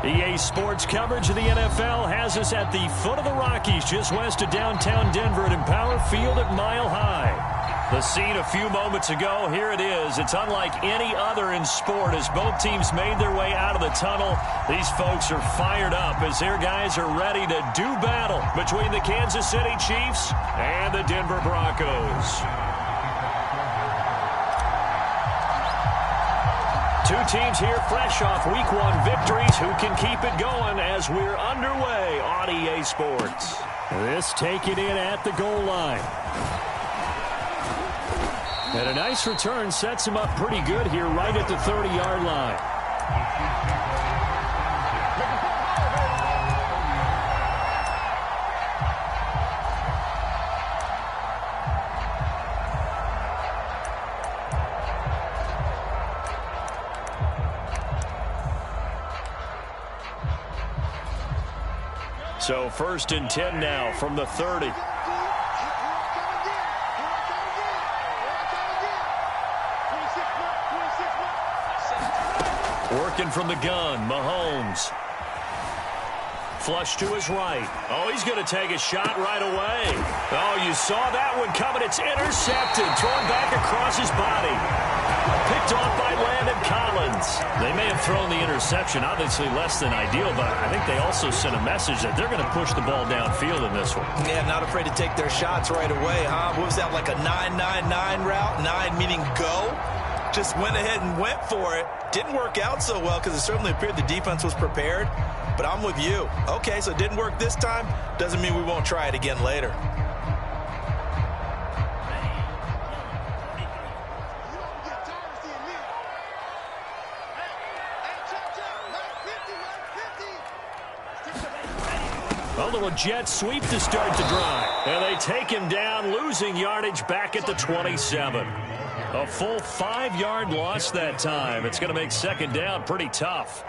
EA Sports coverage of the NFL has us at the foot of the Rockies, just west of downtown Denver at Empower Field at Mile High. The scene a few moments ago, here it is. It's unlike any other in sport as both teams made their way out of the tunnel. These folks are fired up as their guys are ready to do battle between the Kansas City Chiefs and the Denver Broncos. Two teams here fresh off Week 1 victories. Who can keep it going as we're underway on EA Sports? This taken in at the goal line. And a nice return sets him up pretty good here right at the 30-yard line. So 1st and 10 now from the 30. Working from the gun, Mahomes. Flush to his right. Oh, he's going to take a shot right away. Oh, you saw that one coming. It's intercepted. Thrown back across his body. Picked off by Landon Collins. They may have thrown the interception, obviously less than ideal, but I think they also sent a message that they're going to push the ball downfield in this one. Yeah, not afraid to take their shots right away, huh? What was that, like a 9-9-9 route? 9 meaning go? Just went ahead and went for it. Didn't work out so well because it certainly appeared the defense was prepared. But I'm with you. Okay, so it didn't work this time. Doesn't mean we won't try it again later. A little jet sweep to start the drive. And they take him down, losing yardage back at the 27. A full 5-yard loss that time. It's going to make second down pretty tough.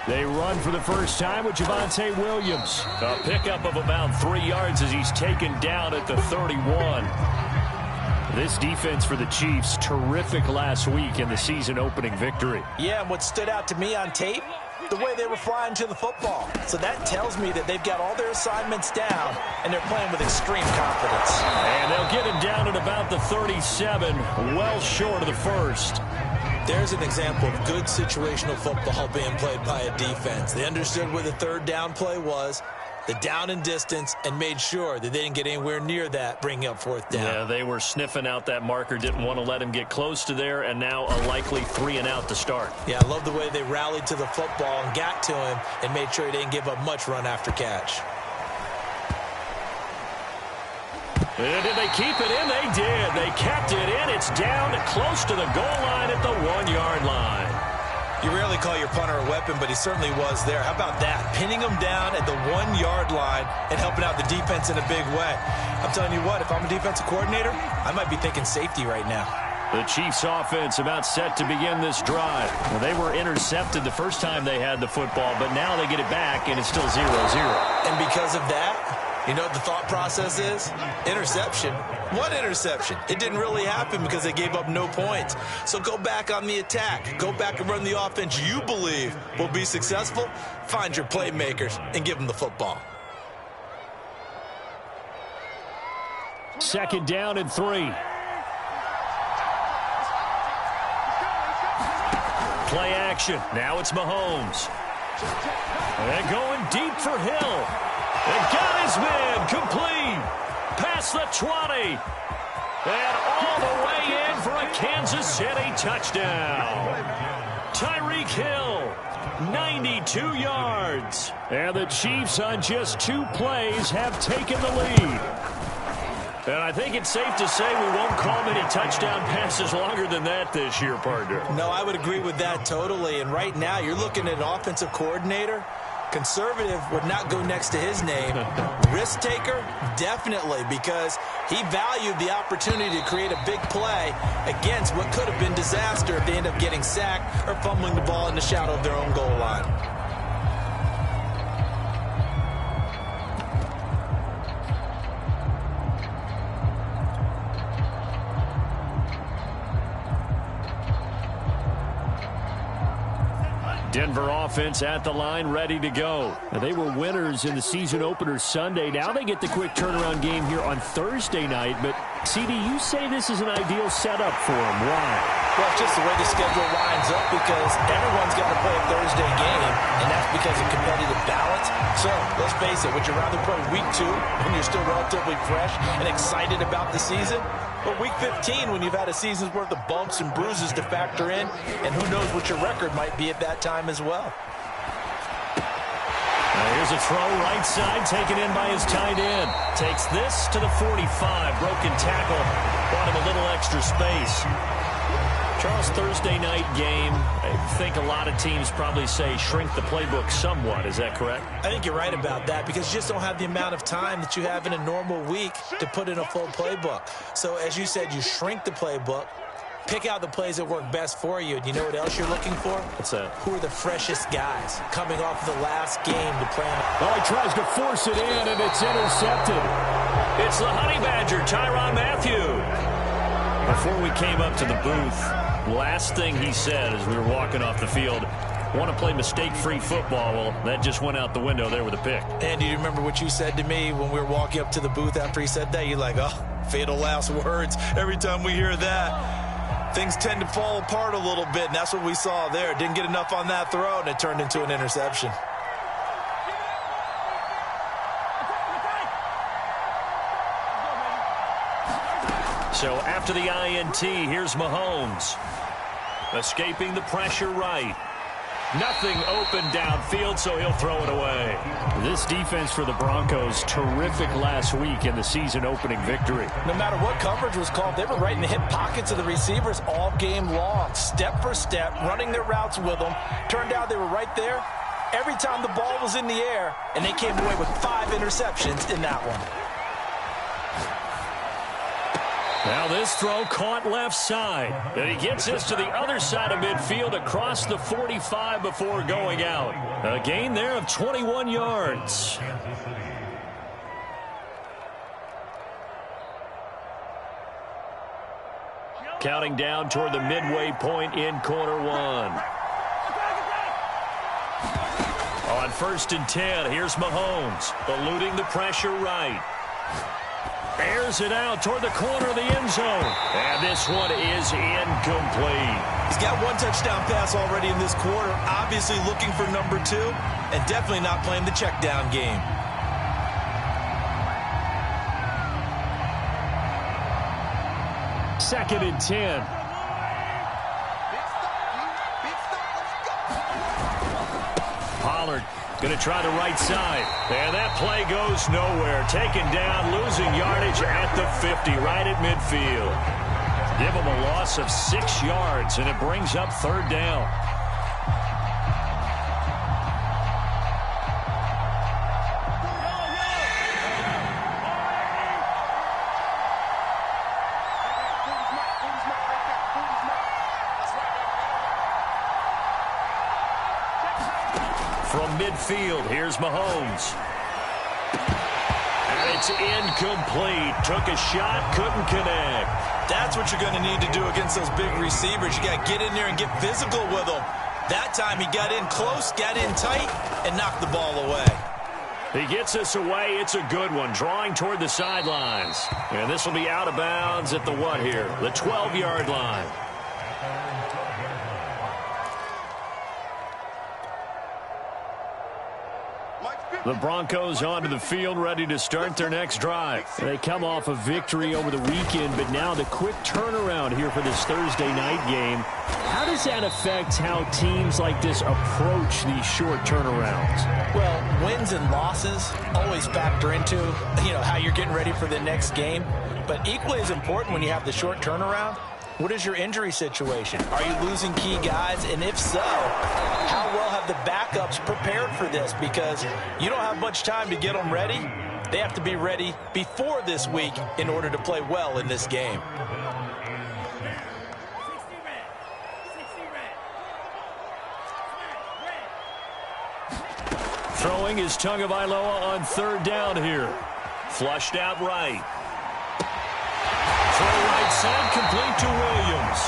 They run for the first time with Javonte Williams. A pickup of about 3 yards as he's taken down at the 31. This defense for the Chiefs, terrific last week in the season-opening victory. Yeah, and what stood out to me on tape, the way they were flying to the football. So that tells me that they've got all their assignments down, and they're playing with extreme confidence. And they'll get him down at about the 37, well short of the first. There's an example of good situational football being played by a defense. They understood where the third down play was, the down and distance, and made sure that they didn't get anywhere near that, bringing up 4th down. Yeah, they were sniffing out that marker, didn't want to let him get close to there, and now a likely 3-and-out to start. Yeah, I love the way they rallied to the football and got to him and made sure he didn't give up much run after catch. And did they keep it in? They did. They kept it in. It's down close to the goal line at the 1-yard line. You rarely call your punter a weapon, but he certainly was there. How about that? Pinning him down at the 1-yard line and helping out the defense in a big way. I'm telling you what, if I'm a defensive coordinator, I might be thinking safety right now. The Chiefs offense about set to begin this drive. Well, they were intercepted the first time they had the football, but now they get it back, and it's still 0-0. And because of that, you know what the thought process is? Interception. What interception? It didn't really happen because they gave up no points. So go back on the attack. Go back and run the offense you believe will be successful. Find your playmakers and give them the football. 2nd down and 3. Play action. Now it's Mahomes. And going deep for Hill. And got his man complete. Past the 20. And all the way in for a Kansas City touchdown. Tyreek Hill, 92 yards. And the Chiefs on just 2 plays have taken the lead. And I think it's safe to say we won't call many touchdown passes longer than that this year, partner. No, I would agree with that totally. And right now you're looking at an offensive coordinator. Conservative would not go next to his name. Risk taker, definitely, because he valued the opportunity to create a big play against what could have been disaster if they end up getting sacked or fumbling the ball in the shadow of their own goal line. Denver offense at the line, ready to go. Now, they were winners in the season opener Sunday. Now they get the quick turnaround game here on Thursday night. But, CD, you say this is an ideal setup for them. Why? Well, it's just the way the schedule lines up because everyone's got to play a Thursday game, and that's because of competitive balance. So, let's face it, would you rather play week 2 when you're still relatively fresh and excited about the season? But week 15 when you've had a season's worth of bumps and bruises to factor in, and who knows what your record might be at that time as well. Now here's a throw right side taken in by his tight end. Takes this to the 45. Broken tackle. Brought him a little extra space. Charles, Thursday night game, I think a lot of teams probably say shrink the playbook somewhat. Is that correct? I think you're right about that because you just don't have the amount of time that you have in a normal week to put in a full playbook. So as you said, you shrink the playbook, pick out the plays that work best for you. And you know what else you're looking for? What's that? Who are the freshest guys coming off the last game to play on? Oh, he tries to force it in, and it's intercepted. It's the Honey Badger, Tyrann Mathieu. Before we came up to the booth, last thing he said as we were walking off the field, want to play mistake-free football. Well, that just went out the window there with a pick. And do you remember what you said to me when we were walking up to the booth after he said that? You're like, oh, fatal last words. Every time we hear that, things tend to fall apart a little bit, and that's what we saw there. Didn't get enough on that throw, and it turned into an interception. So after the INT, here's Mahomes. Escaping the pressure right. Nothing open downfield, so he'll throw it away. This defense for the Broncos, terrific last week in the season-opening victory. No matter what coverage was called, they were right in the hip pockets of the receivers all game long, step for step, running their routes with them. Turned out they were right there every time the ball was in the air, and they came away with 5 interceptions in that one. Now this throw caught left side. And he gets this to the other side of midfield across the 45 before going out. A gain there of 21 yards. Counting down toward the midway point in quarter 1. On 1st and 10, here's Mahomes, eluding the pressure right. Airs it out toward the corner of the end zone. And this one is incomplete. He's got 1 touchdown pass already in this quarter. Obviously looking for number 2. And definitely not playing the check down game. Second and 10. Pollard going to try the right side. And that play goes nowhere. Taken down, losing yardage at the 50, right at midfield. Give him a loss of 6 yards, and it brings up 3rd down. From midfield, here's Mahomes. And it's incomplete. Took a shot, couldn't connect. That's what you're going to need to do against those big receivers. You got to get in there and get physical with them. That time he got in close, got in tight, and knocked the ball away. He gets this away. It's a good one. Drawing toward the sidelines. And this will be out of bounds at the what here? The 12-yard line. The Broncos onto the field, ready to start their next drive. They come off a victory over the weekend, but now the quick turnaround here for this Thursday night game. How does that affect how teams like this approach these short turnarounds? Well, wins and losses always factor into, how you're getting ready for the next game. But equally as important when you have the short turnaround, what is your injury situation? Are you losing key guys? And if so, how well have the backups prepared for this? Because you don't have much time to get them ready. They have to be ready before this week in order to play well in this game. Throwing is Tagovailoa on 3rd down here. Flushed out right. Throw right side, complete to Williams.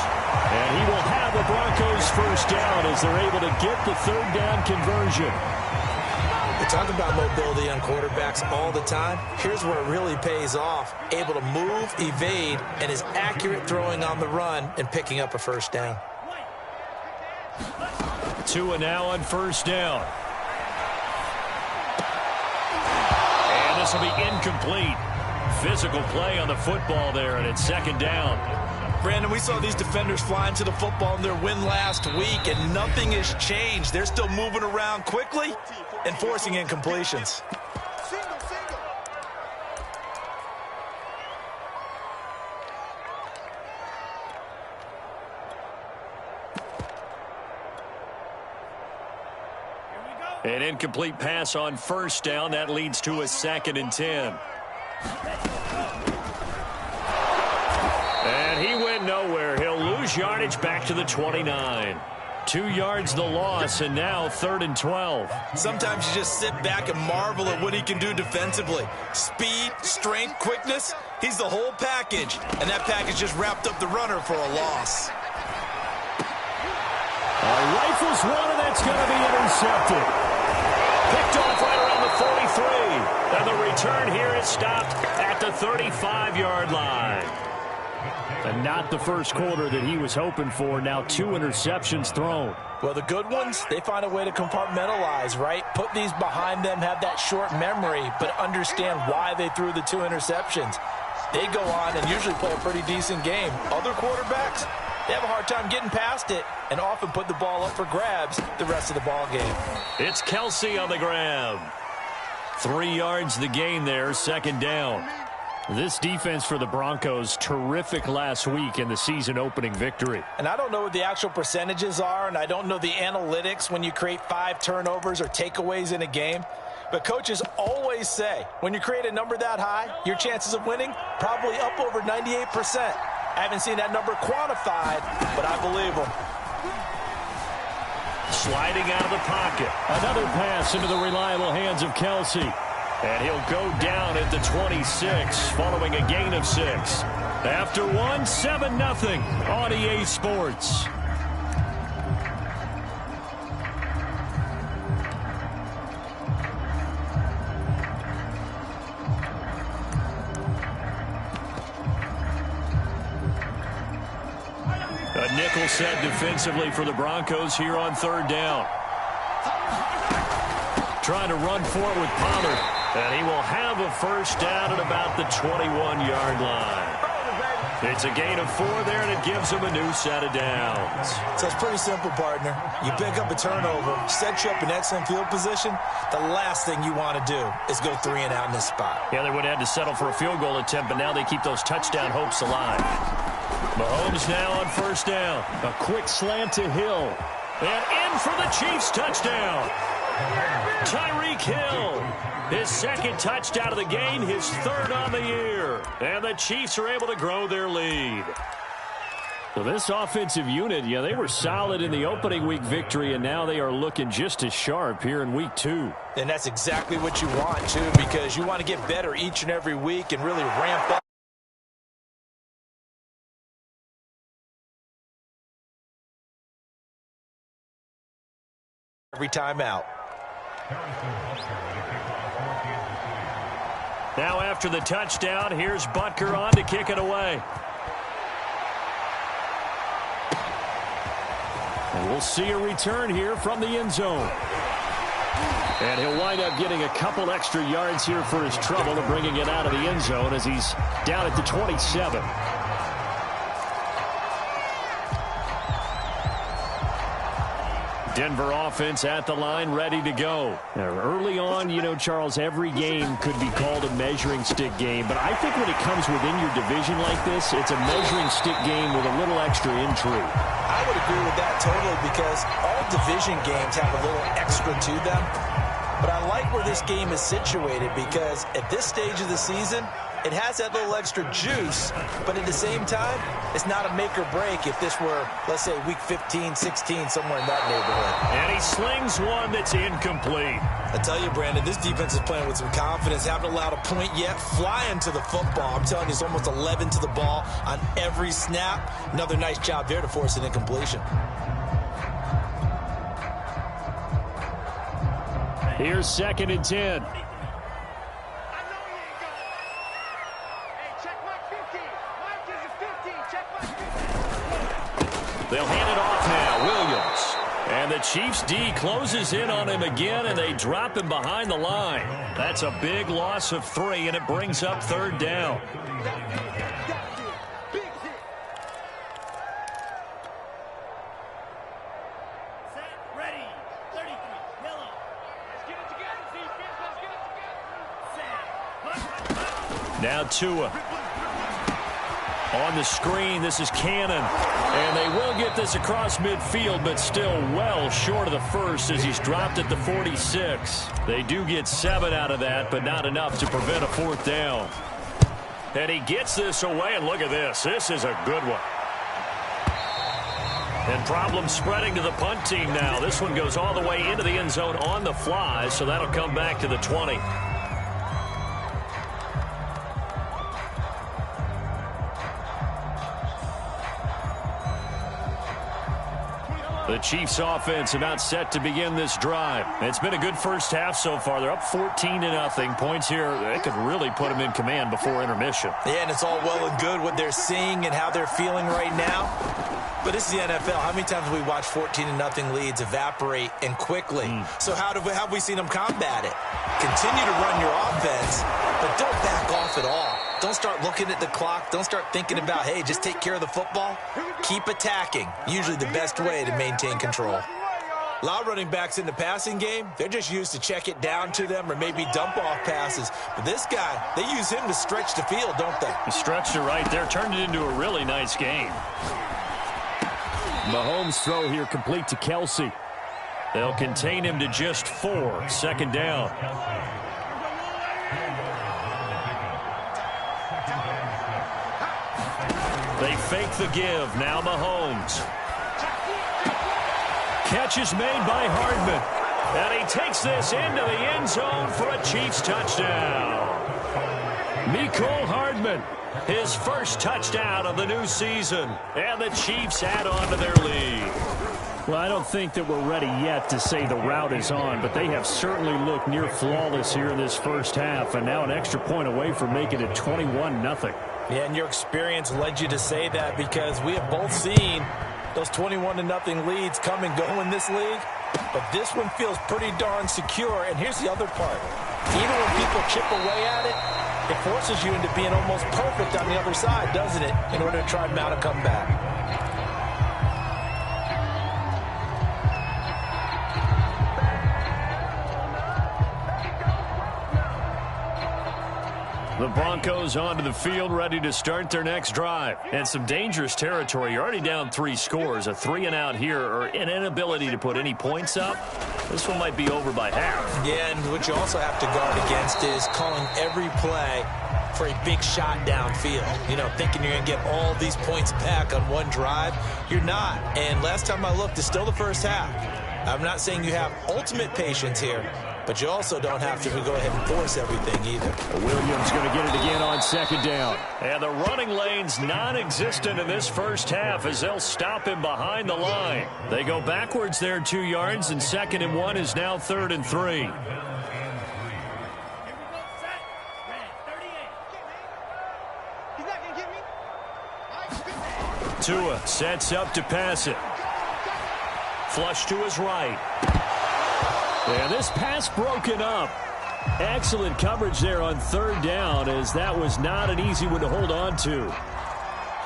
And he will have the Broncos first down as they're able to get the third down conversion. We talk about mobility on quarterbacks all the time. Here's where it really pays off. Able to move, evade, and is accurate throwing on the run and picking up a first down. Tua now on first down. And this will be incomplete. Physical play on the football there, and it's second down. Brandon, we saw these defenders flying to the football in their win last week, and nothing has changed. They're still moving around quickly and forcing incompletions. An incomplete pass on first down. That leads to a 2nd and 10. And he went nowhere. He'll lose yardage back to the 29. 2 yards the loss, and now 3rd and 12. Sometimes you just sit back and marvel at what he can do defensively. Speed, strength, quickness, he's the whole package. And that package just wrapped up the runner for a loss. Rifles one, and that's going to be intercepted. Picked off right around the 43. And the return here is stopped at the 35-yard line. And not the first quarter that he was hoping for. Now 2 interceptions thrown. Well, the good ones, they find a way to compartmentalize, right? Put these behind them, have that short memory, but understand why they threw the 2 interceptions. They go on and usually play a pretty decent game. Other quarterbacks, they have a hard time getting past it and often put the ball up for grabs the rest of the ball game. It's Kelsey on the grab. 3 yards the gain there, 2nd down. This defense for the Broncos, terrific last week in the season opening victory. And I don't know what the actual percentages are, and I don't know the analytics when you create 5 turnovers or takeaways in a game. But coaches always say, when you create a number that high, your chances of winning probably up over 98%. I haven't seen that number quantified, but I believe them. Sliding out of the pocket. Another pass into the reliable hands of Kelsey. And he'll go down at the 26 following a gain of 6. After 1, 7-0 on EA Sports. A nickel set defensively for the Broncos here on 3rd down. Trying to run for it with Pollard. And he will have a first down at about the 21-yard line. It's a gain of 4 there, and it gives him a new set of downs. So it's pretty simple, partner. You pick up a turnover, set you up in excellent field position. The last thing you want to do is go 3 and out in this spot. Yeah, they would have had to settle for a field goal attempt, but now they keep those touchdown hopes alive. Mahomes now on first down. A quick slant to Hill. And in for the Chiefs touchdown. Tyreek Hill. His 2nd touchdown of the game, his 3rd on the year. And the Chiefs are able to grow their lead. So this offensive unit, yeah, they were solid in the opening week victory, and now they are looking just as sharp here in week 2. And that's exactly what you want, too, because you want to get better each and every week and really ramp up every time out. Now after the touchdown, here's Butker on to kick it away. And we'll see a return here from the end zone. And he'll wind up getting a couple extra yards here for his trouble of bringing it out of the end zone as he's down at the 27. Denver offense at the line, ready to go. Now, early on, you know, Charles, every game could be called a measuring stick game. But I think when it comes within your division like this, it's a measuring stick game with a little extra intrigue. I would agree with that totally because all division games have a little extra to them. But I like where this game is situated because at this stage of the season, it has that little extra juice, but at the same time, it's not a make or break if this were, let's say, week 15, 16, somewhere in that neighborhood. And he slings one that's incomplete. I tell you, Brandon, this defense is playing with some confidence. Haven't allowed a point yet. Flying to the football. I'm telling you, it's almost 11 to the ball on every snap. Another nice job there to force an incompletion. Here's 2nd and 10. They'll hand it off now. Williams. And the Chiefs D closes in on him again, and they drop him behind the line. That's a big loss of 3, and it brings up 3rd down. Now Tua. On the screen, this is Cannon. And they will get this across midfield, but still well short of the first as he's dropped at the 46. They do get 7 out of that, but not enough to prevent a 4th down. And he gets this away, and look at this. This is a good one. And problems spreading to the punt team now. This one goes all the way into the end zone on the fly, so that'll come back to the 20. The Chiefs offense about set to begin this drive. It's been a good first half so far. They're up 14-0. Points here, they could really put them in command before intermission. Yeah, and it's all well and good what they're seeing and how they're feeling right now. But this is the NFL. How many times have we watched 14-0 leads evaporate and quickly? So how have we seen them combat it? Continue to run your offense, but don't back off at all. Don't start looking at the clock. Don't start thinking about, hey, just take care of the football. Keep attacking. Usually the best way to maintain control. A lot of running backs in the passing game, they're just used to check it down to them or maybe dump off passes. But this guy, they use him to stretch the field, don't they? He stretched it right there, turned it into a really nice game. Mahomes' throw here complete to Kelsey. They'll contain him to just 4. 2nd down. They fake the give. Now Mahomes. Catch is made by Hardman. And he takes this into the end zone for a Chiefs touchdown. Mecole Hardman, his first touchdown of the new season. And the Chiefs add on to their lead. Well, I don't think that we're ready yet to say the route is on, but they have certainly looked near flawless here in this first half, and now an extra point away from making it 21-0. Yeah, and your experience led you to say that because we have both seen those 21-0 leads come and go in this league. But this one feels pretty darn secure. And here's the other part. Even when people chip away at it, it forces you into being almost perfect on the other side, doesn't it, in order to try and mount a comeback. The Broncos onto the field, ready to start their next drive. And some dangerous territory. You're already down 3 scores. A 3-and-out here, or an inability to put any points up. This one might be over by half. Yeah, and what you also have to guard against is calling every play for a big shot downfield. You know, thinking you're going to get all these points back on one drive. You're not. And last time I looked, it's still the first half. I'm not saying you have ultimate patience here, but you also don't have to go ahead and force everything either. Williams going to get it again on 2nd down. And the running lane's non-existent in this first half as they'll stop him behind the line. They go backwards there 2 yards, and 2nd and 1 is now 3rd and 3. Tua sets up to pass it. Flush to his right. And this pass broken up. Excellent coverage there on 3rd down, as that was not an easy one to hold on to.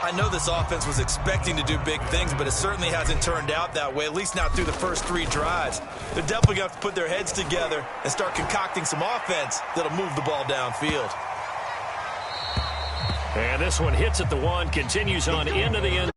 I know this offense was expecting to do big things, but it certainly hasn't turned out that way, at least not through the first 3 drives. They're definitely going to have to put their heads together and start concocting some offense that'll move the ball downfield. And this one hits at the 1, continues on into the end.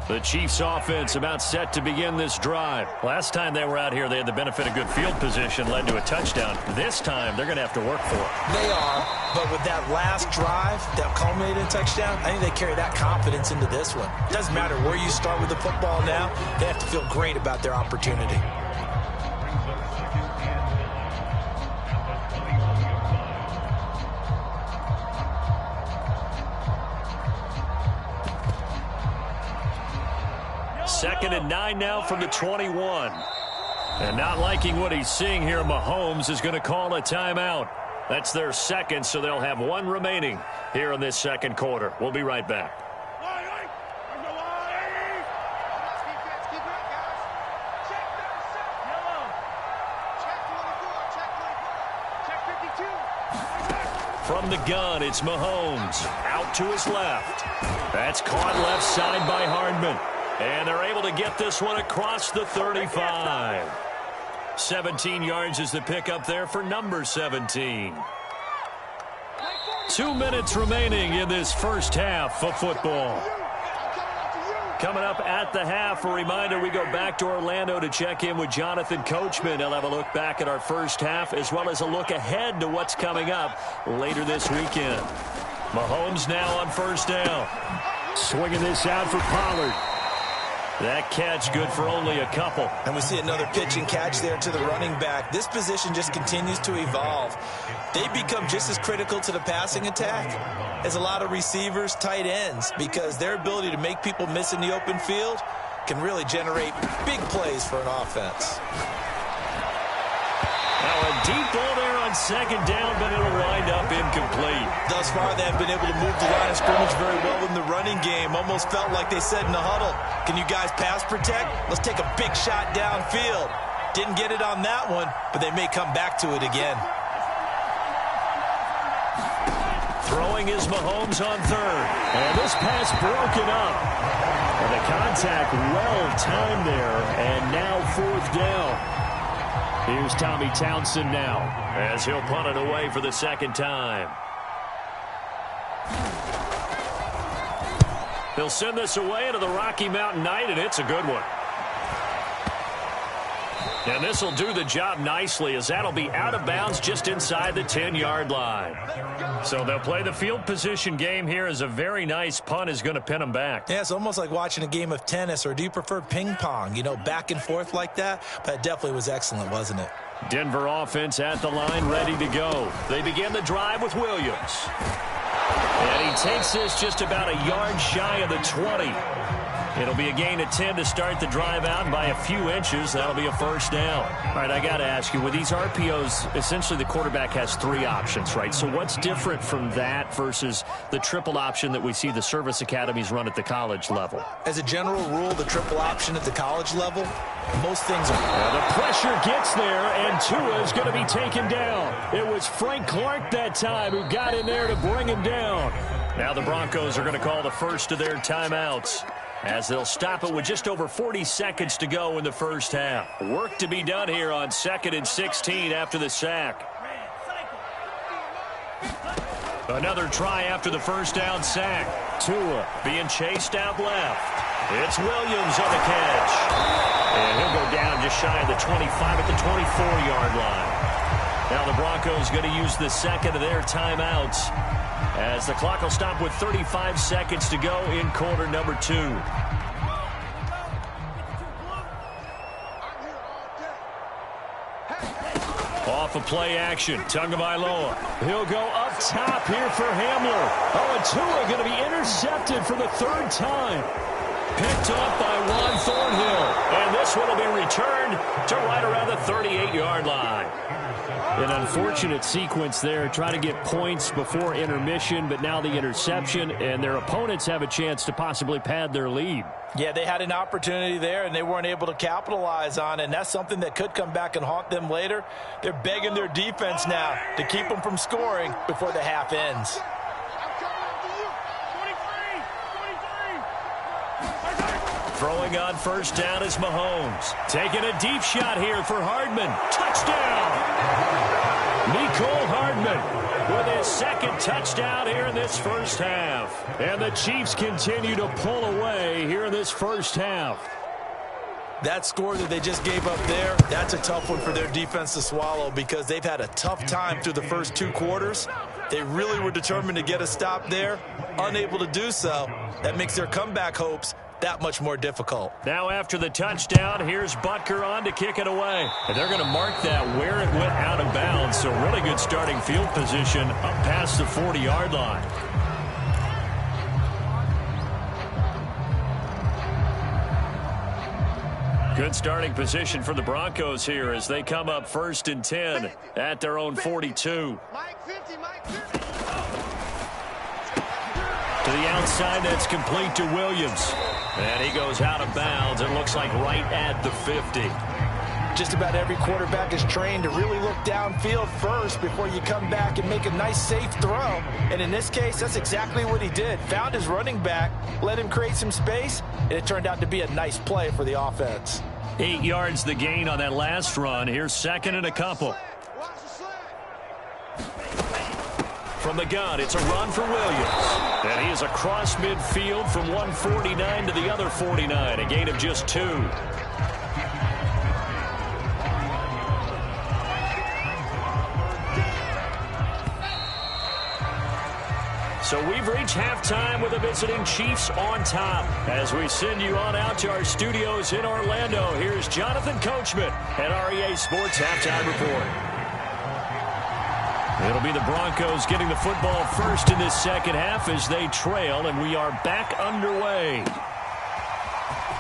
The Chiefs offense about set to begin this drive. Last time they were out here, they had the benefit of good field position, led to a touchdown. This time, they're going to have to work for it. They are, but with that last drive that culminated in touchdown, I think they carry that confidence into this one. It doesn't matter where you start with the football now. They have to feel great about their opportunity. 2nd and 9 now from the 21. And not liking what he's seeing here, Mahomes is going to call a timeout. That's their second, so they'll have one remaining here in this second quarter. We'll be right back. From the gun, it's Mahomes. Out to his left. That's caught left side by Hardman. And they're able to get this one across the 35. 17 yards is the pickup there for number 17. 2 minutes remaining in this first half of football. Coming up at the half, a reminder, we go back to Orlando to check in with Jonathan Coachman. He'll have a look back at our first half as well as a look ahead to what's coming up later this weekend. Mahomes now on first down. Swinging this out for Pollard. That catch good for only a couple. And we see another pitch and catch there to the running back. This position just continues to evolve. They become just as critical to the passing attack as a lot of receivers, tight ends, because their ability to make people miss in the open field can really generate big plays for an offense. Now a deep ball there on second down, but it'll wind up incomplete. Thus far, they have been able to move the line of scrimmage very well in the running game. Almost felt like they said in the huddle, can you guys pass protect? Let's take a big shot downfield. Didn't get it on that one, but they may come back to it again. Throwing is Mahomes on third. And this pass broken up. And the contact well timed there. And now fourth down. Here's Tommy Townsend now as he'll punt it away for the second time. He'll send this away into the Rocky Mountain Night, and it's a good one. And this will do the job nicely as that'll be out of bounds just inside the 10-yard line. So they'll play the field position game here as a very nice punt is going to pin them back. Yeah, it's almost like watching a game of tennis, or do you prefer ping pong? You know, back and forth like that? But it definitely was excellent, wasn't it? Denver offense at the line ready to go. They begin the drive with Williams. And he takes this just about a yard shy of the 20. It'll be a gain of 10 to start the drive out by a few inches. That'll be a first down. All right, I got to ask you, with these RPOs, essentially the quarterback has three options, right? So what's different from that versus the triple option that we see the service academies run at the college level? As a general rule, the triple option at the college level, most things are... Well, the pressure gets there, and Tua is going to be taken down. It was Frank Clark that time who got in there to bring him down. Now the Broncos are going to call the first of their timeouts, as they'll stop it with just over 40 seconds to go in the first half. Work to be done here on 2nd and 16 after the sack. Another try after the first down sack. Tua being chased out left. It's Williams on the catch. And he'll go down just shy of the 25 at the 24-yard line. Now the Broncos going to use the second of their timeouts, as the clock will stop with 35 seconds to go in quarter number 2. Off of play action, Tagovailoa. He'll go up top here for Hamler. Oh, and Tua going to be intercepted for the third time. Picked up by Juan Thornhill. And this one will be returned to right around the 38-yard line. An unfortunate sequence there, trying to get points before intermission, but now the interception, and their opponents have a chance to possibly pad their lead. Yeah, they had an opportunity there, and they weren't able to capitalize on it, and that's something that could come back and haunt them later. They're begging their defense now to keep them from scoring before the half ends. Throwing on first down is Mahomes. Taking a deep shot here for Hardman. Touchdown! Mecole Hardman with his second touchdown here in this first half. And the Chiefs continue to pull away here in this first half. That score that they just gave up there, that's a tough one for their defense to swallow, because they've had a tough time through the first 2 quarters. They really were determined to get a stop there, unable to do so. That makes their comeback hopes that much more difficult. Now after the touchdown, here's Butker on to kick it away. And they're going to mark that where it went out of bounds. So really good starting field position up past the 40-yard line. Good starting position for the Broncos here as they come up 1st and 10 at their own 42. To the outside, that's complete to Williams. And he goes out of bounds. It looks like right at the 50. Just about every quarterback is trained to really look downfield first before you come back and make a nice, safe throw. And in this case, that's exactly what he did. Found his running back, let him create some space, and it turned out to be a nice play for the offense. 8 yards the gain on that last run. Here's 2nd and a couple. From the gun, it's a run for Williams. And he is across midfield from 149 to the other 49, a gain of just 2. So we've reached halftime with the visiting Chiefs on top. As we send you on out to our studios in Orlando, here's Jonathan Coachman at REA Sports Halftime Report. It'll be the Broncos getting the football first in this second half as they trail, and we are back underway.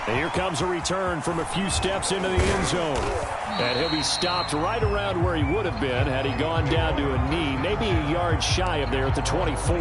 And here comes a return from a few steps into the end zone. And he'll be stopped right around where he would have been had he gone down to a knee, maybe a yard shy of there at the 24.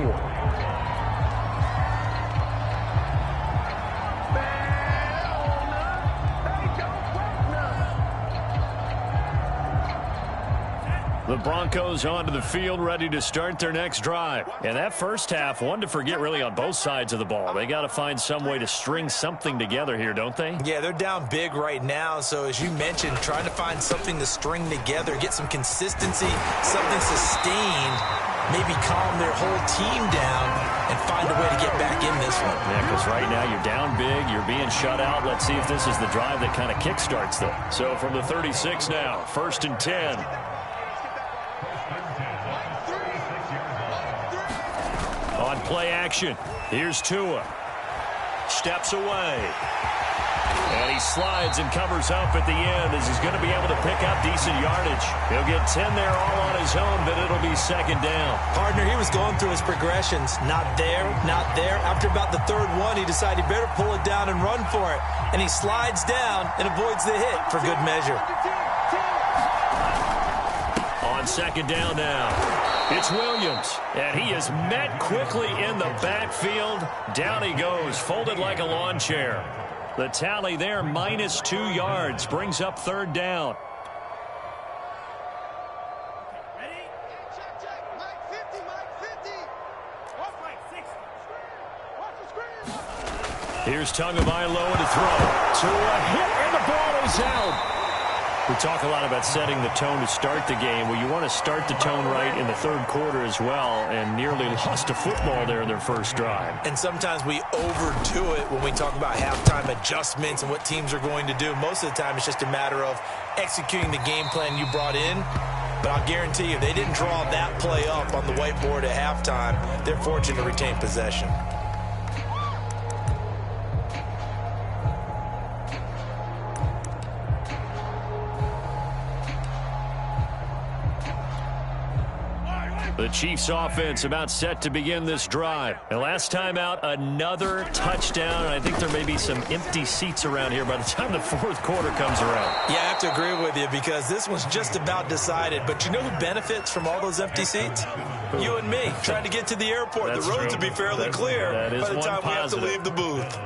The Broncos onto the field, ready to start their next drive. And that first half, one to forget really on both sides of the ball. They got to find some way to string something together here, don't they? Yeah, they're down big right now. So as you mentioned, trying to find something to string together, get some consistency, something sustained, maybe calm their whole team down and find a way to get back in this one. Yeah, because right now you're down big, you're being shut out. Let's see if this is the drive that kind of kickstarts them. So from the 36 now, 1st and 10. On play action, here's Tua. Steps away. And he slides and covers up at the end as he's going to be able to pick up decent yardage. He'll get 10 there all on his own, but it'll be 2nd down. Partner, he was going through his progressions. Not there, not there. After about the 3rd one, he decided he better pull it down and run for it. And he slides down and avoids the hit for good measure. On 2nd down now, it's Williams, and he is met quickly in the backfield. Down he goes, folded like a lawn chair. The tally there, -2 yards, brings up 3rd down. Here's Tagovailoa to throw. To a hit, and the ball is out. We talk a lot about setting the tone to start the game. Well, you want to start the tone right in the 3rd quarter as well, and nearly lost a football there in their first drive. And sometimes we overdo it when we talk about halftime adjustments and what teams are going to do. Most of the time, it's just a matter of executing the game plan you brought in. But I'll guarantee you, if they didn't draw that play up on the whiteboard at halftime, they're fortunate to retain possession. The Chiefs offense about set to begin this drive. And last time out, another touchdown. And I think there may be some empty seats around here by the time the 4th quarter comes around. Yeah, I have to agree with you because this one's just about decided. But you know who benefits from all those empty seats? You and me, trying to get to the airport. That's the roads true. will be fairly clear by the time we have to leave the booth.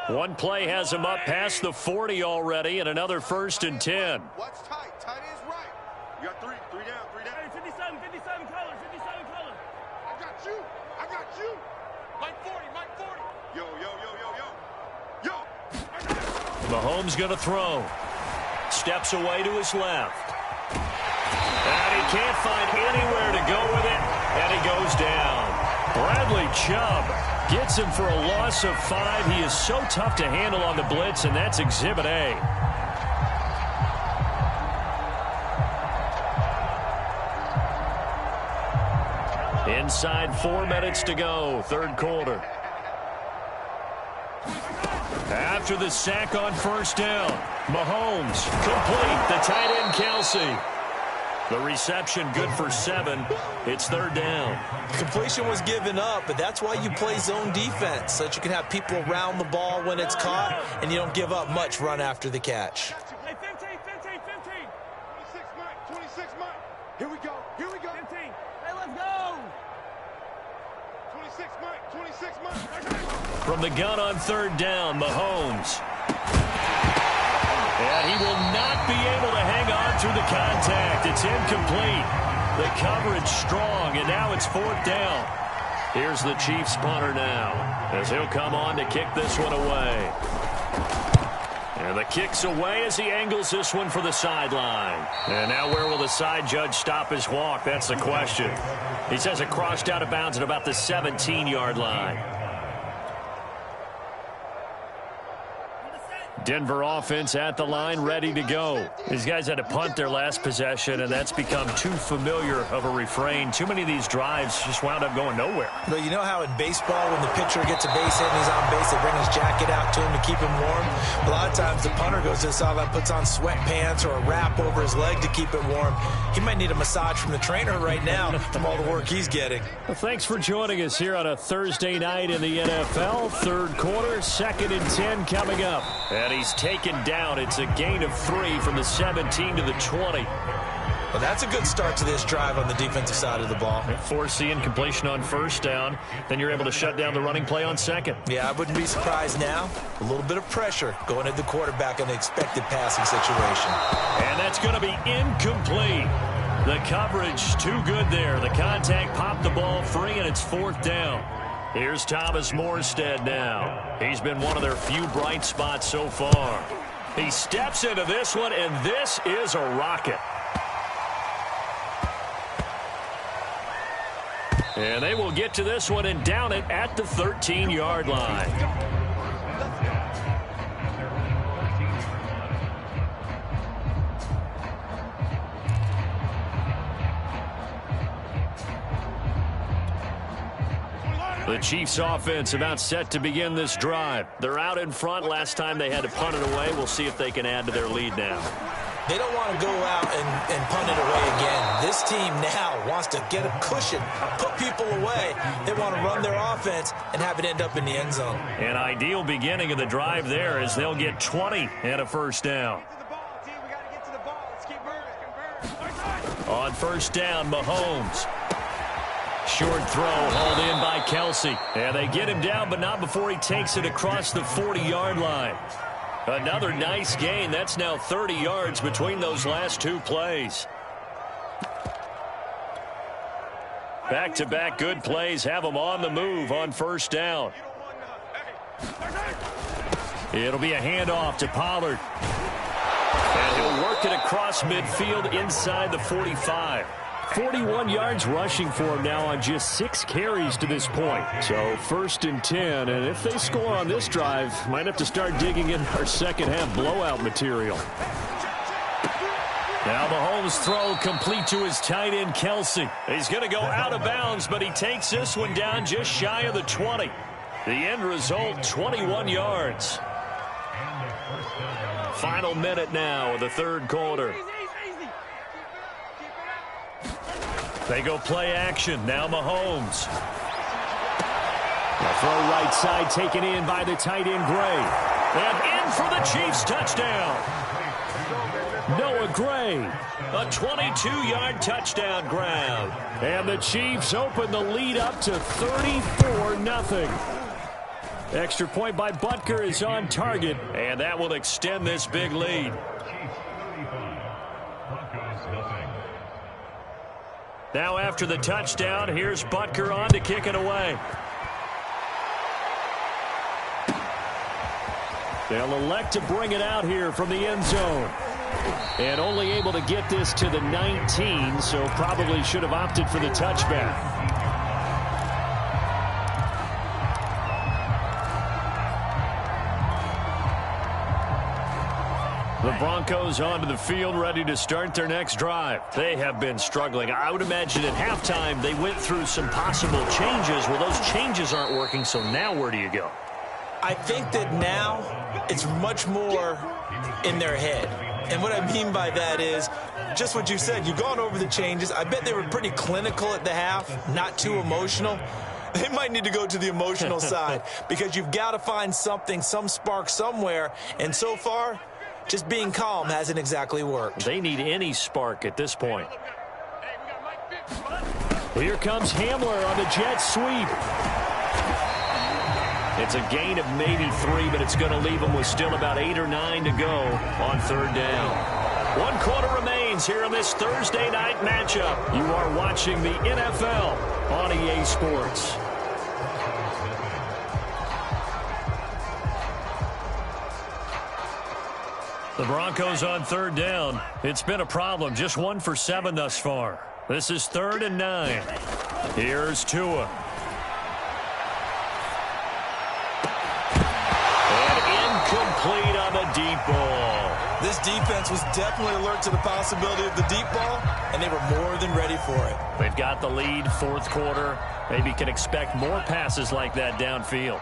One play has him up past the 40 already, and another 1st and 10. What's tight? Tight is right. You got three down. Hey, 57 colors. I got you. Mike 40. Yo. Mahomes going to throw. Steps away to his left. And he can't find anywhere to go with it, and he goes down. Bradley Chubb gets him for a loss of 5. He is so tough to handle on the blitz, and that's Exhibit A. Inside 4 minutes to go, 3rd quarter. After the sack on 1st down, Mahomes complete. The tight end Kelce. The reception good for 7. It's 3rd down. Completion was given up, but that's why you play zone defense, so that you can have people around the ball when it's caught, and you don't give up much run after the catch. Hey, 15. 26, Mike. 26, Mike. Here we go. 15. Hey, let's go. 26, Mike. 26, Mike. From the gun on 3rd down, Mahomes. And he will not be able to hang on through the contact. It's incomplete. The coverage strong, and now it's 4th down. Here's the Chiefs punter now, as he'll come on to kick this one away. And the kick's away as he angles this one for the sideline. And now where will the side judge stop his walk? That's the question. He says it crossed out of bounds at about the 17-yard line. Denver offense at the line, ready to go. These guys had to punt their last possession, and that's become too familiar of a refrain. Too many of these drives just wound up going nowhere. But you know how in baseball, when the pitcher gets a base hit and he's on base, they bring his jacket out to him to keep him warm? A lot of times the punter goes to the sideline, puts on sweatpants or a wrap over his leg to keep him warm. He might need a massage from the trainer right now from all the work he's getting. Well, thanks for joining us here on a Thursday night in the NFL. 3rd quarter, 2nd and 10 coming up. And he's taken down. It's a gain of 3 from the 17 to the 20. Well, that's a good start to this drive on the defensive side of the ball. Force the incompletion on 1st down. Then you're able to shut down the running play on 2nd. Yeah, I wouldn't be surprised now. A little bit of pressure going at the quarterback in an expected passing situation. And that's going to be incomplete. The coverage too good there. The contact popped the ball free, and it's 4th down. Here's Thomas Morstead now. He's been one of their few bright spots so far. He steps into this one, and this is a rocket. And they will get to this one and down it at the 13-yard line. The Chiefs offense about set to begin this drive. They're out in front. Last time they had to punt it away. We'll see if they can add to their lead now. They don't want to go out and punt it away again. This team now wants to get a cushion, put people away. They want to run their offense and have it end up in the end zone. An ideal beginning of the drive there as they'll get 20 and a 1st down. On 1st down, Mahomes. Short throw hauled in by Kelce. And they get him down, but not before he takes it across the 40-yard line. Another nice gain. That's now 30 yards between those last 2 plays. Back-to-back good plays have them on the move on 1st down. It'll be a handoff to Pollard. And he'll work it across midfield inside the 45. 41 yards rushing for him now on just 6 carries to this point. So 1st and 10, and if they score on this drive, might have to start digging in our second-half blowout material. Now Mahomes' throw complete to his tight end, Kelce. He's going to go out of bounds, but he takes this one down just shy of the 20. The end result, 21 yards. Final minute now of the 3rd quarter. They go play action. Now Mahomes. The throw right side taken in by the tight end Gray. And in for the Chiefs touchdown. Noah Gray. A 22-yard touchdown grab. And the Chiefs open the lead up to 34-0. Extra point by Butker is on target. And that will extend this big lead. Now after the touchdown, here's Butker on to kick it away. They'll elect to bring it out here from the end zone. And only able to get this to the 19, so probably should have opted for the touchback. The Broncos onto the field, ready to start their next drive. They have been struggling. I would imagine at halftime they went through some possible changes. Well, those changes aren't working, so now where do you go? I think that now it's much more in their head. And what I mean by that is just what you said. You've gone over the changes. I bet they were pretty clinical at the half, not too emotional. They might need to go to the emotional side because you've got to find something, some spark somewhere. And so far, just being calm hasn't exactly worked. They need any spark at this point. Here comes Hamler on the jet sweep. It's a gain of maybe 3, but it's going to leave them with still about 8 or 9 to go on third down. 1 quarter remains here in this Thursday night matchup. You are watching the NFL on EA Sports. The Broncos on third down. It's been a problem. Just 1 for 7 thus far. This is 3rd and 9. Here's Tua. Complete on the deep ball. This defense was definitely alert to the possibility of the deep ball, and they were more than ready for it. They've got the lead, 4th quarter. Maybe can expect more passes like that downfield.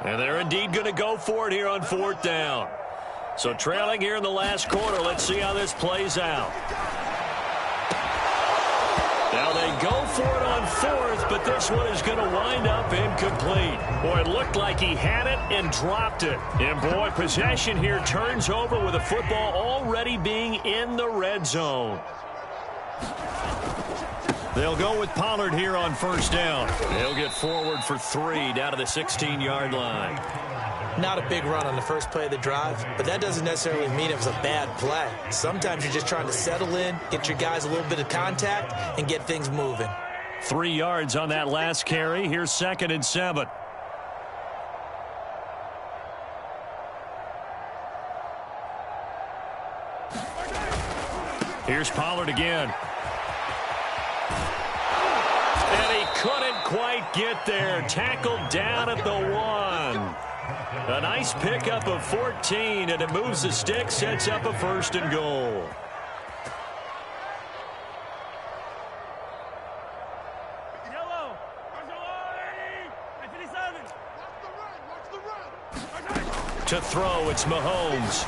And they're indeed going to go for it here on 4th down. So trailing here in the last quarter. Let's see how this plays out. Now they go for it on 4th, but this one is going to wind up incomplete. Boy, it looked like he had it and dropped it. And boy, possession here turns over with the football already being in the red zone. They'll go with Pollard here on 1st down. He'll get forward for 3 down to the 16-yard line. Not a big run on the first play of the drive, but that doesn't necessarily mean it was a bad play. Sometimes you're just trying to settle in, get your guys a little bit of contact, and get things moving. 3 yards on that last carry. Here's 2nd and 7. Here's Pollard again. And he couldn't quite get there. Tackled down at the 1. A nice pickup of 14, and it moves the stick, sets up a 1st and goal. To throw, it's Mahomes.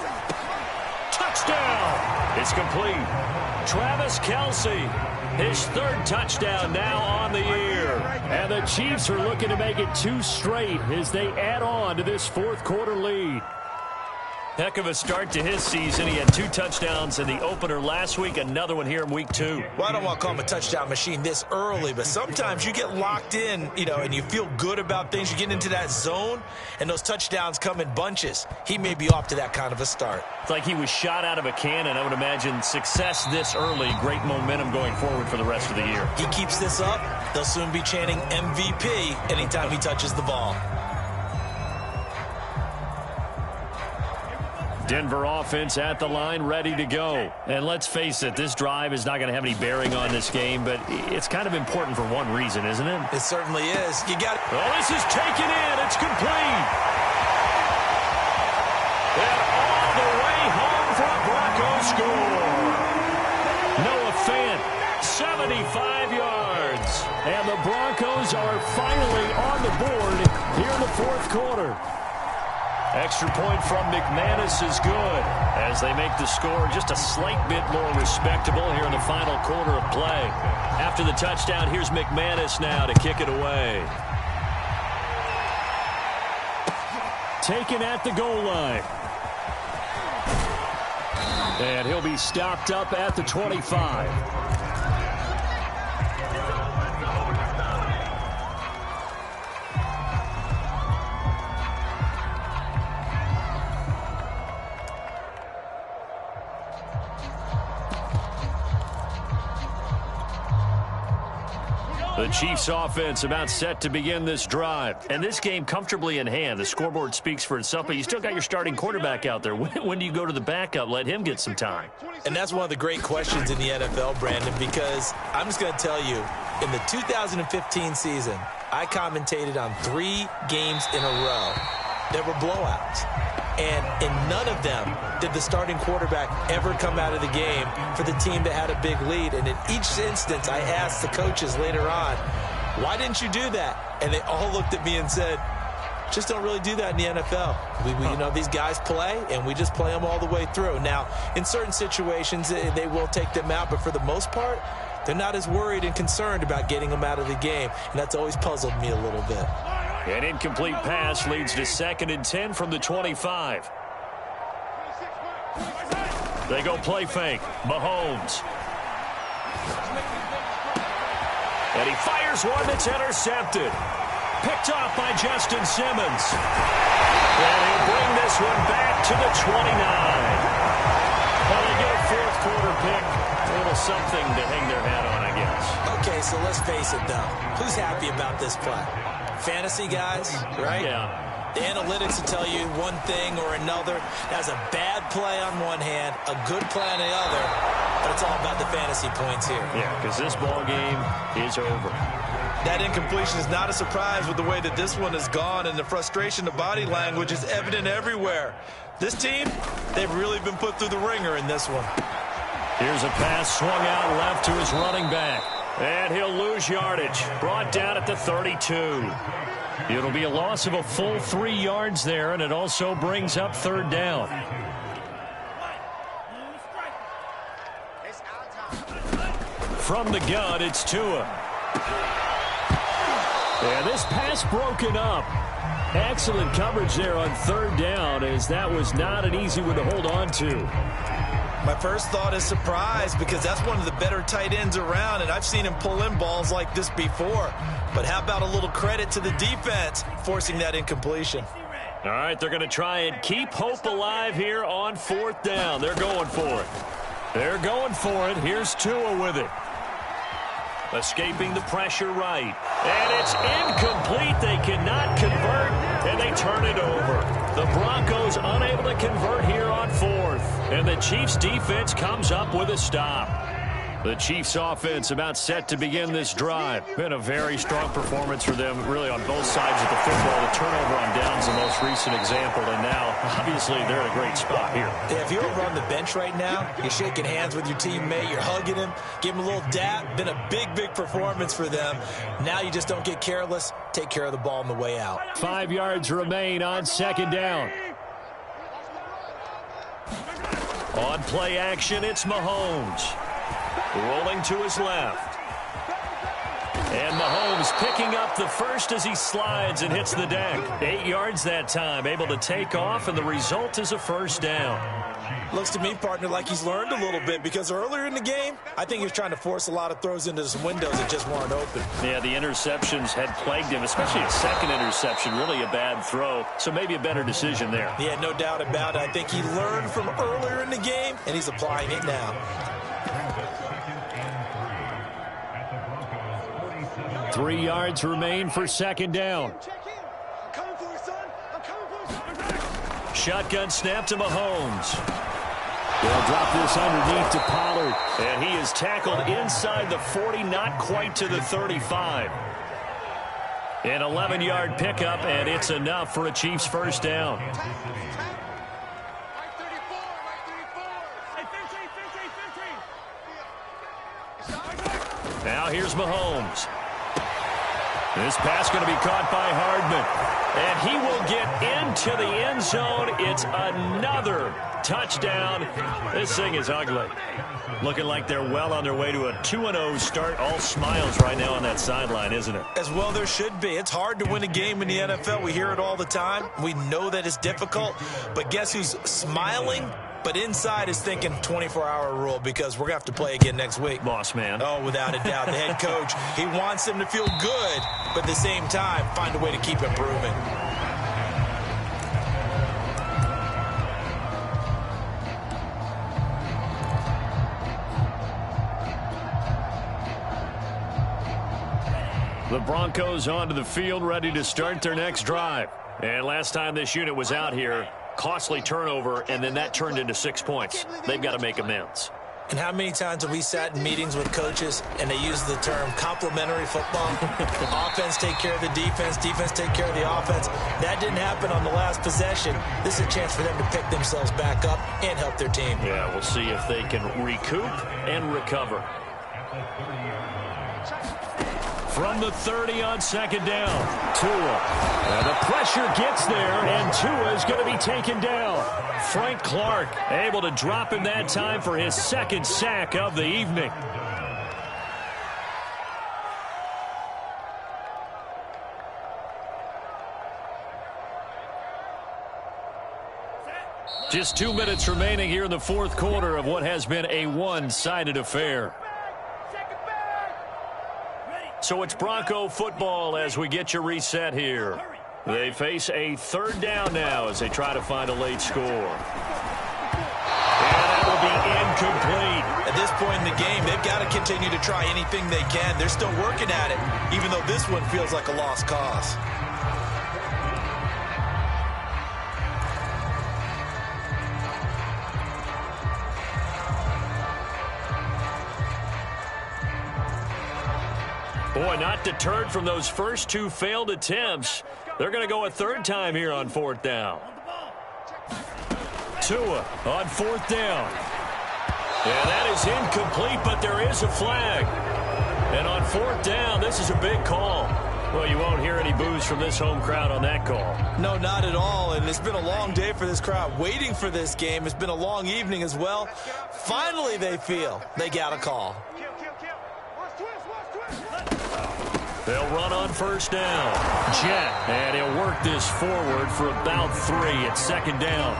Touchdown! It's complete. Travis Kelce, his 3rd touchdown now on the year. And the Chiefs are looking to make it 2 straight as they add on to this 4th quarter lead. Heck of a start to his season. He had 2 touchdowns in the opener last week, another one here in week 2. Well, I don't want to call him a touchdown machine this early, but sometimes you get locked in, and you feel good about things. You get into that zone, and those touchdowns come in bunches. He may be off to that kind of a start. It's like he was shot out of a cannon. I would imagine success this early, great momentum going forward for the rest of the year. He keeps this up, they'll soon be chanting MVP anytime he touches the ball. Denver offense at the line, ready to go. And let's face it, this drive is not going to have any bearing on this game, but it's kind of important for one reason, isn't it? It certainly is. You got it. Oh, this is taken in. It's complete. And all the way home for a Broncos score. Noah Fant, 75 yards. And the Broncos are finally on the board here in the 4th quarter. Extra point from McManus is good as they make the score just a slight bit more respectable here in the final quarter of play. After the touchdown, here's McManus now to kick it away. Taken at the goal line. And he'll be stopped up at the 25. The Chiefs offense about set to begin this drive. And this game comfortably in hand. The scoreboard speaks for itself, but you still got your starting quarterback out there. When do you go to the backup? Let him get some time. And that's one of the great questions in the NFL, Brandon, because I'm just going to tell you, in the 2015 season, I commentated on 3 games in a row that were blowouts. And in none of them did the starting quarterback ever come out of the game for the team that had a big lead. And in each instance, I asked the coaches later on, why didn't you do that? And they all looked at me and said, Just don't really do that in the NFL. These guys play, and we just play them all the way through. Now, in certain situations, they will take them out, but for the most part, they're not as worried and concerned about getting them out of the game, and that's always puzzled me a little bit. An incomplete pass leads to 2nd and 10 from the 25. They go play fake. Mahomes. And he fires one that's intercepted. Picked off by Justin Simmons. And he'll bring this one back to the 29. Well, they get a 4th quarter pick. A little something to hang their hat on, I guess. Okay, so let's face it, though. Who's happy about this play? Fantasy guys, right? Yeah. The analytics will tell you one thing or another. That's a bad play on one hand, a good play on the other, but it's all about the fantasy points here. Yeah, because this ball game is over. That incompletion is not a surprise with the way that this one has gone, and the frustration, the body language is evident everywhere. This team, they've really been put through the ringer in this one. Here's a pass swung out left to his running back. And he'll lose yardage. Brought down at the 32. It'll be a loss of a full 3 yards there, and it also brings up 3rd down. From the gun, it's Tua. And this pass broken up. Excellent coverage there on 3rd down, as that was not an easy one to hold on to. My first thought is surprise, because that's one of the better tight ends around, and I've seen him pull in balls like this before. But how about a little credit to the defense forcing that incompletion? All right, they're going to try and keep hope alive here on 4th down. They're going for it. They're going for it. Here's Tua with it. Escaping the pressure right. And it's incomplete. They cannot convert, and they turn it over. The Broncos unable to convert here on 4th. And the Chiefs defense comes up with a stop. The Chiefs offense about set to begin this drive. Been a very strong performance for them, really, on both sides of the football. The turnover on downs, the most recent example, and now, obviously, they're in a great spot here. Yeah, if you're over on the bench right now, you're shaking hands with your teammate, you're hugging him, give him a little dap. Been a big, big performance for them. Now you just don't get careless. Take care of the ball on the way out. 5 yards remain on 2nd down. On play action, it's Mahomes. Rolling to his left. And Mahomes picking up the first as he slides and hits the deck. 8 yards that time, able to take off, and the result is a 1st down. Looks to me, partner, like he's learned a little bit, because earlier in the game, I think he was trying to force a lot of throws into some windows that just weren't open. Yeah, the interceptions had plagued him, especially a 2nd interception, really a bad throw, so maybe a better decision there. Yeah, no doubt about it. I think he learned from earlier in the game, and he's applying it now. 3 yards remain for 2nd down. Shotgun snap to Mahomes. They'll drop this underneath to Pollard. And he is tackled inside the 40, not quite to the 35. An 11-yard pickup, and it's enough for a Chiefs 1st down. Now here's Mahomes. This pass going to be caught by Hardman. And he will get into the end zone. It's another touchdown. This thing is ugly. Looking like they're well on their way to a 2-0 start. All smiles right now on that sideline, isn't it? As well there should be. It's hard to win a game in the NFL. We hear it all the time. We know that it's difficult. But guess who's smiling? But inside is thinking 24-hour rule, because we're going to have to play again next week. Boss man. Oh, without a doubt. The head coach, he wants them to feel good, but at the same time, find a way to keep improving. The Broncos onto the field, ready to start their next drive. And last time this unit was out here, costly turnover, and then that turned into 6 points. They've got to make amends. And how many times have we sat in meetings with coaches and they use the term complementary football? Offense take care of the defense, defense take care of the offense. That didn't happen on the last possession. This is a chance for them to pick themselves back up and help their team. Yeah, we'll see if they can recoup and recover. From the 30 on second down, Tua. And the pressure gets there, and Tua is going to be taken down. Frank Clark able to drop him that time for his second sack of the evening. Just 2 minutes remaining here in the fourth quarter of what has been a one-sided affair. So it's Bronco football as we get you reset here. They face a third down now as they try to find a late score. And that will be incomplete. At this point in the game, they've got to continue to try anything they can. They're still working at it, even though this one feels like a lost cause. Boy, not deterred from those first two failed attempts. They're going to go a third time here on fourth down. Tua on fourth down. And that is incomplete, but there is a flag. And on fourth down, this is a big call. Well, you won't hear any boos from this home crowd on that call. No, not at all. And it's been a long day for this crowd waiting for this game. It's been a long evening as well. Finally, they feel they got a call. They'll run on first down. Jet, and he'll work this forward for about 3 at second down.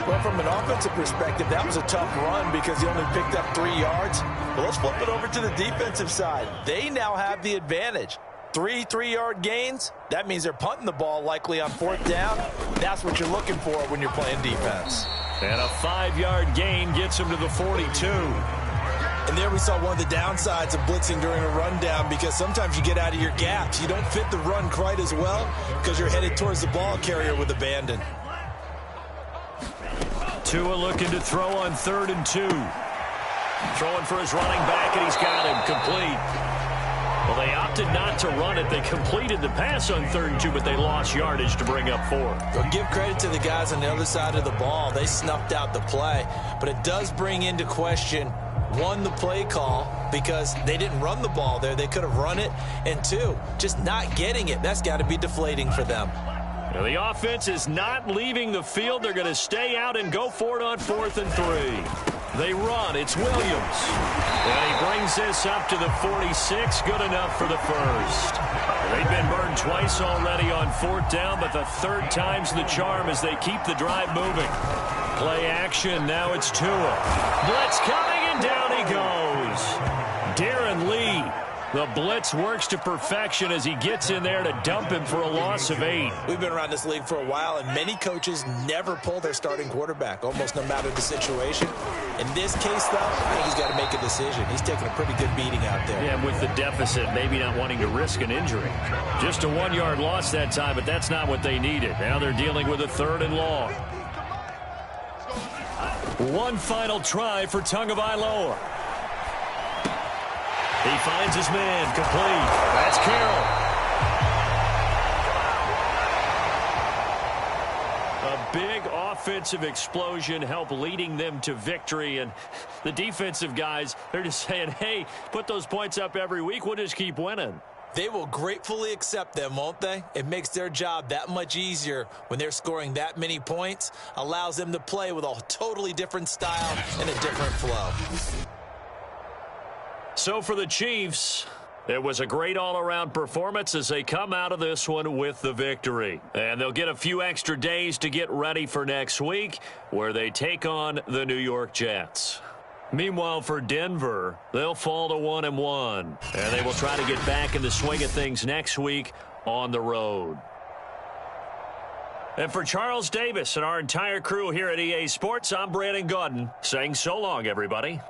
Well, from an offensive perspective, that was a tough run because he only picked up 3 yards. But let's flip it over to the defensive side. They now have the advantage. 3 3-yard gains. That means they're punting the ball likely on fourth down. That's what you're looking for when you're playing defense. And a 5-yard gain gets him to the 42. And there we saw one of the downsides of blitzing during a rundown because sometimes you get out of your gaps. You don't fit the run quite as well because you're headed towards the ball carrier with abandon. Tua looking to throw on 3rd and 2. Throwing for his running back, and he's got him complete. Well, they opted not to run it. They completed the pass on 3rd and 2, but they lost yardage to bring up 4. Well, give credit to the guys on the other side of the ball. They snuffed out the play. But it does bring into question, 1, the play call, because they didn't run the ball there. They could have run it. And 2, just not getting it. That's got to be deflating for them. Now, the offense is not leaving the field. They're going to stay out and go for it on 4th and 3. They run. It's Williams. And he brings this up to the 46. Good enough for the first. They've been burned twice already on 4th down, but the 3rd time's the charm as they keep the drive moving. Play action. Now it's Tua. Blitz coming, and down he goes. Darren Lee. The blitz works to perfection as he gets in there to dump him for a loss of 8. We've been around this league for a while, and many coaches never pull their starting quarterback, almost no matter the situation. In this case, though, I think he's got to make a decision. He's taking a pretty good beating out there. Yeah, with the deficit, maybe not wanting to risk an injury. Just a 1-yard loss that time, but that's not what they needed. Now they're dealing with a 3rd and long. One final try for Tagovailoa. He finds his man, complete. That's Carroll. A big offensive explosion helped leading them to victory. And the defensive guys, they're just saying, hey, put those points up every week. We'll just keep winning. They will gratefully accept them, won't they? It makes their job that much easier when they're scoring that many points. Allows them to play with a totally different style and a different flow. So for the Chiefs, it was a great all-around performance as they come out of this one with the victory. And they'll get a few extra days to get ready for next week, where they take on the New York Jets. Meanwhile, for Denver, they'll fall to 1-1, and they will try to get back in the swing of things next week on the road. And for Charles Davis and our entire crew here at EA Sports, I'm Brandon Gaudin saying so long, everybody.